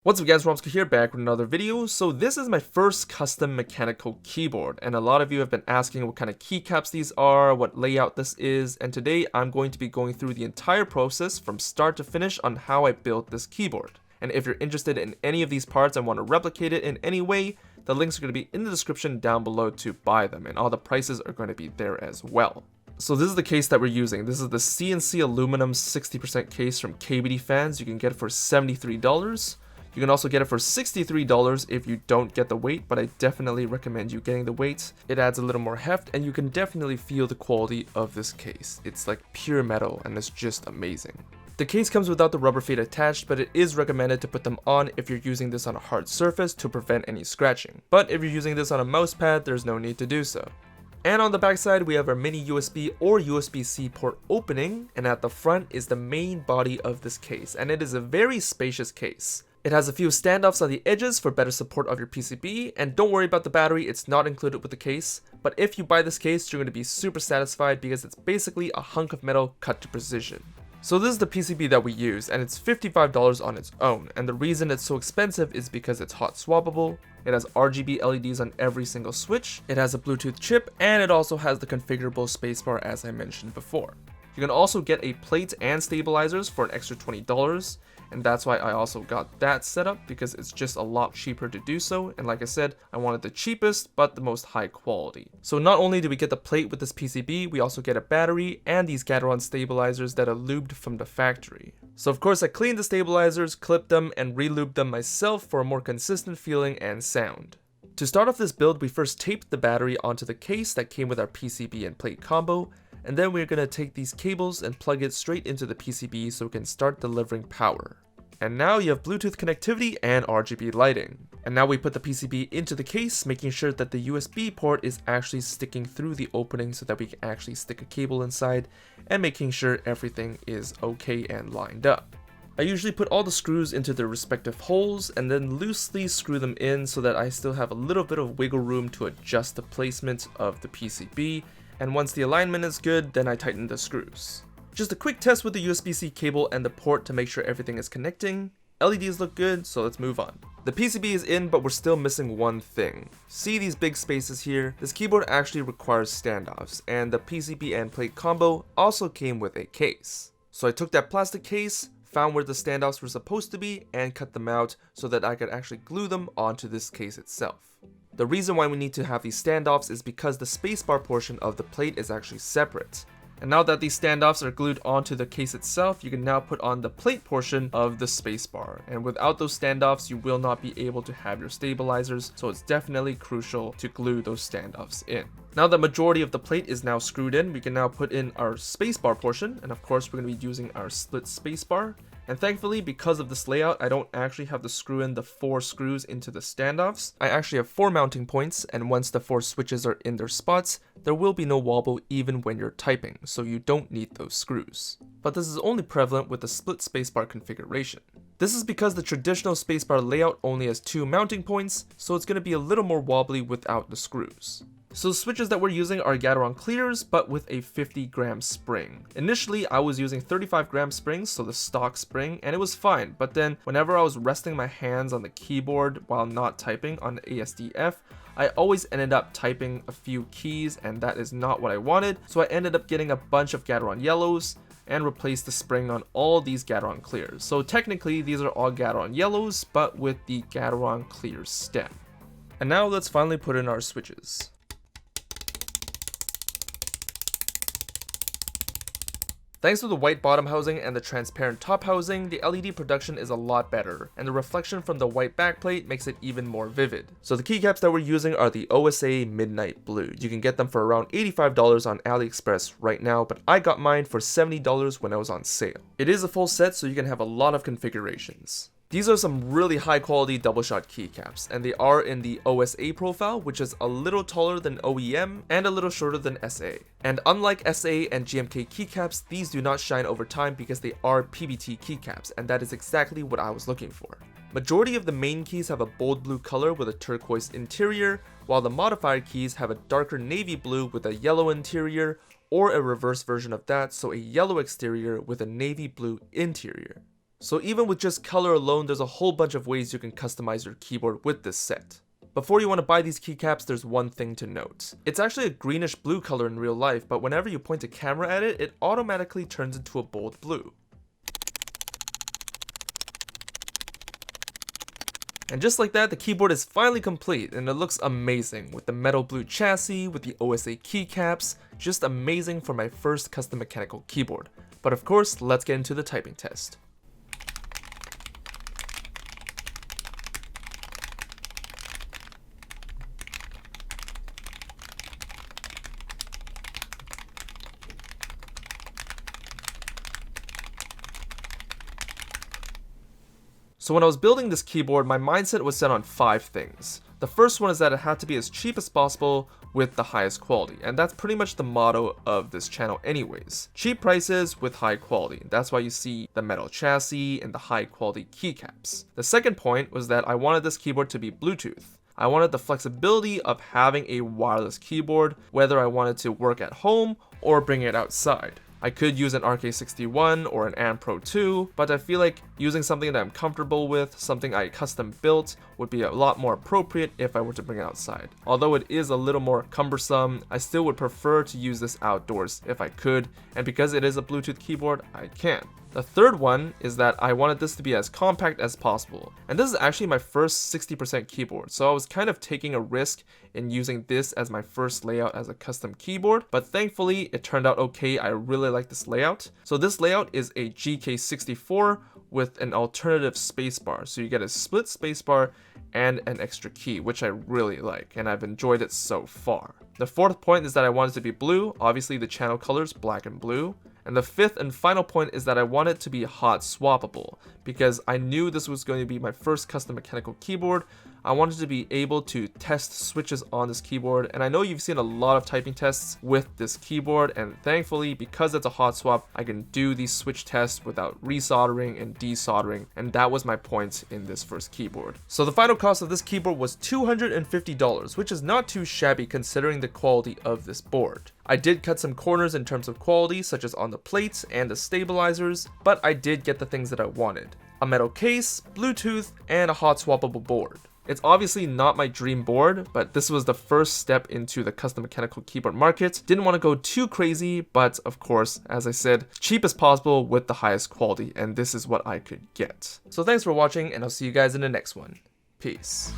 What's up guys, Romsicle here, back with another video. So this is my first custom mechanical keyboard, and a lot of you have been asking what kind of keycaps these are, what layout this is, and today I'm going to be going through the entire process from start to finish on how I built this keyboard. And if you're interested in any of these parts and want to replicate it in any way, the links are going to be in the description down below to buy them, and all the prices are going to be there as well. So this is the case that we're using. This is the CNC aluminum 60% case from kbdfans. You can get it for $73. You can also get it for $63 if you don't get the weight, but I definitely recommend you getting the weight. It adds a little more heft, and you can definitely feel the quality of this case. It's like pure metal, and it's just amazing. The case comes without the rubber feet attached, but it is recommended to put them on if you're using this on a hard surface to prevent any scratching. But if you're using this on a mouse pad, there's no need to do so. And on the back side, we have our mini USB or USB-C port opening, and at the front is the main body of this case, and it is a very spacious case. It has a few standoffs on the edges for better support of your PCB, and don't worry about the battery, it's not included with the case, but if you buy this case, you're going to be super satisfied because it's basically a hunk of metal cut to precision. So this is the PCB that we use, and it's $55 on its own, and the reason it's so expensive is because it's hot swappable, it has RGB LEDs on every single switch, it has a Bluetooth chip, and it also has the configurable spacebar as I mentioned before. You can also get a plate and stabilizers for an extra $20, and that's why I also got that set up, because it's just a lot cheaper to do so, and like I said, I wanted the cheapest but the most high quality. So not only do we get the plate with this PCB, we also get a battery and these gateron stabilizers that are lubed from the factory. So of course I cleaned the stabilizers, clipped them, and re-lubed them myself for a more consistent feeling and sound. To start off this build, we first taped the battery onto the case that came with our PCB and plate combo, and then we're going to take these cables and plug it straight into the PCB so we can start delivering power. And now you have Bluetooth connectivity and RGB lighting. And now we put the PCB into the case, making sure that the USB port is actually sticking through the opening so that we can actually stick a cable inside, and making sure everything is okay and lined up. I usually put all the screws into their respective holes and then loosely screw them in so that I still have a little bit of wiggle room to adjust the placement of the PCB, and once the alignment is good, then I tighten the screws. Just a quick test with the USB-C cable and the port to make sure everything is connecting. LEDs look good, so let's move on. The PCB is in, but we're still missing one thing. See these big spaces here? This keyboard actually requires standoffs, and the PCB and plate combo also came with a case. So I took that plastic case, found where the standoffs were supposed to be, and cut them out so that I could actually glue them onto this case itself. The reason why we need to have these standoffs is because the spacebar portion of the plate is actually separate. And now that these standoffs are glued onto the case itself, you can now put on the plate portion of the spacebar. And without those standoffs, you will not be able to have your stabilizers, so it's definitely crucial to glue those standoffs in. Now that majority of the plate is now screwed in, we can now put in our spacebar portion, and of course we're going to be using our split spacebar. And thankfully, because of this layout, I don't actually have to screw in the 4 screws into the standoffs. I actually have 4 mounting points, and once the 4 switches are in their spots, there will be no wobble even when you're typing, so you don't need those screws. But this is only prevalent with the split spacebar configuration. This is because the traditional spacebar layout only has 2 mounting points, so it's going to be a little more wobbly without the screws. So the switches that we're using are gateron clears, but with a 50-gram spring. Initially, I was using 35-gram springs, so the stock spring, and it was fine, but then whenever I was resting my hands on the keyboard while not typing on the ASDF, I always ended up typing a few keys, and that is not what I wanted, so I ended up getting a bunch of gateron yellows and replaced the spring on all these gateron clears. So technically, these are all gateron yellows, but with the gateron clear stem. And now let's finally put in our switches. Thanks to the white bottom housing and the transparent top housing, the LED production is a lot better, and the reflection from the white backplate makes it even more vivid. So the keycaps that we're using are the OSA Midnight Blue. You can get them for around $85 on AliExpress right now, but I got mine for $70 when I was on sale. It is a full set, so you can have a lot of configurations. These are some really high quality double shot keycaps, and they are in the OSA profile, which is a little taller than OEM and a little shorter than SA. And unlike SA and GMK keycaps, these do not shine over time because they are PBT keycaps, and that is exactly what I was looking for. Majority of the main keys have a bold blue color with a turquoise interior, while the modifier keys have a darker navy blue with a yellow interior, or a reverse version of that, so a yellow exterior with a navy blue interior. So even with just color alone, there's a whole bunch of ways you can customize your keyboard with this set. Before you want to buy these keycaps, there's one thing to note. It's actually a greenish blue color in real life, but whenever you point a camera at it, it automatically turns into a bold blue. And just like that, the keyboard is finally complete, and it looks amazing with the metal blue chassis, with the OSA keycaps, just amazing for my first custom mechanical keyboard. But of course, let's get into the typing test. So when I was building this keyboard, my mindset was set on 5 things. The first one is that it had to be as cheap as possible with the highest quality, and that's pretty much the motto of this channel anyways. Cheap prices with high quality. That's why you see the metal chassis and the high quality keycaps. The second point was that I wanted this keyboard to be Bluetooth. I wanted the flexibility of having a wireless keyboard, whether I wanted to work at home or bring it outside. I could use an RK61 or an AM Pro 2, but I feel like using something that I'm comfortable with, something I custom built, would be a lot more appropriate if I were to bring it outside. Although it is a little more cumbersome, I still would prefer to use this outdoors if I could, and because it is a Bluetooth keyboard, I can. The third one is that I wanted this to be as compact as possible. And this is actually my first 60% keyboard, so I was kind of taking a risk in using this as my first layout as a custom keyboard, but thankfully it turned out okay. I really like this layout. So this layout is a GK64 with an alternative spacebar. So you get a split spacebar and an extra key, which I really like, and I've enjoyed it so far. The fourth point is that I want it to be blue, obviously the channel colors black and blue. And the fifth and final point is that I want it to be hot swappable, because I knew this was going to be my first custom mechanical keyboard. I wanted to be able to test switches on this keyboard, and I know you've seen a lot of typing tests with this keyboard, and thankfully, because it's a hot swap, I can do these switch tests without resoldering and desoldering, and that was my point in this first keyboard. So the final cost of this keyboard was $250, which is not too shabby considering the quality of this board. I did cut some corners in terms of quality, such as on the plates and the stabilizers, but I did get the things that I wanted. A metal case, Bluetooth, and a hot swappable board. It's obviously not my dream board, but this was the first step into the custom mechanical keyboard market. Didn't want to go too crazy, but of course, as I said, cheap as possible with the highest quality, and this is what I could get. So thanks for watching, and I'll see you guys in the next one. Peace.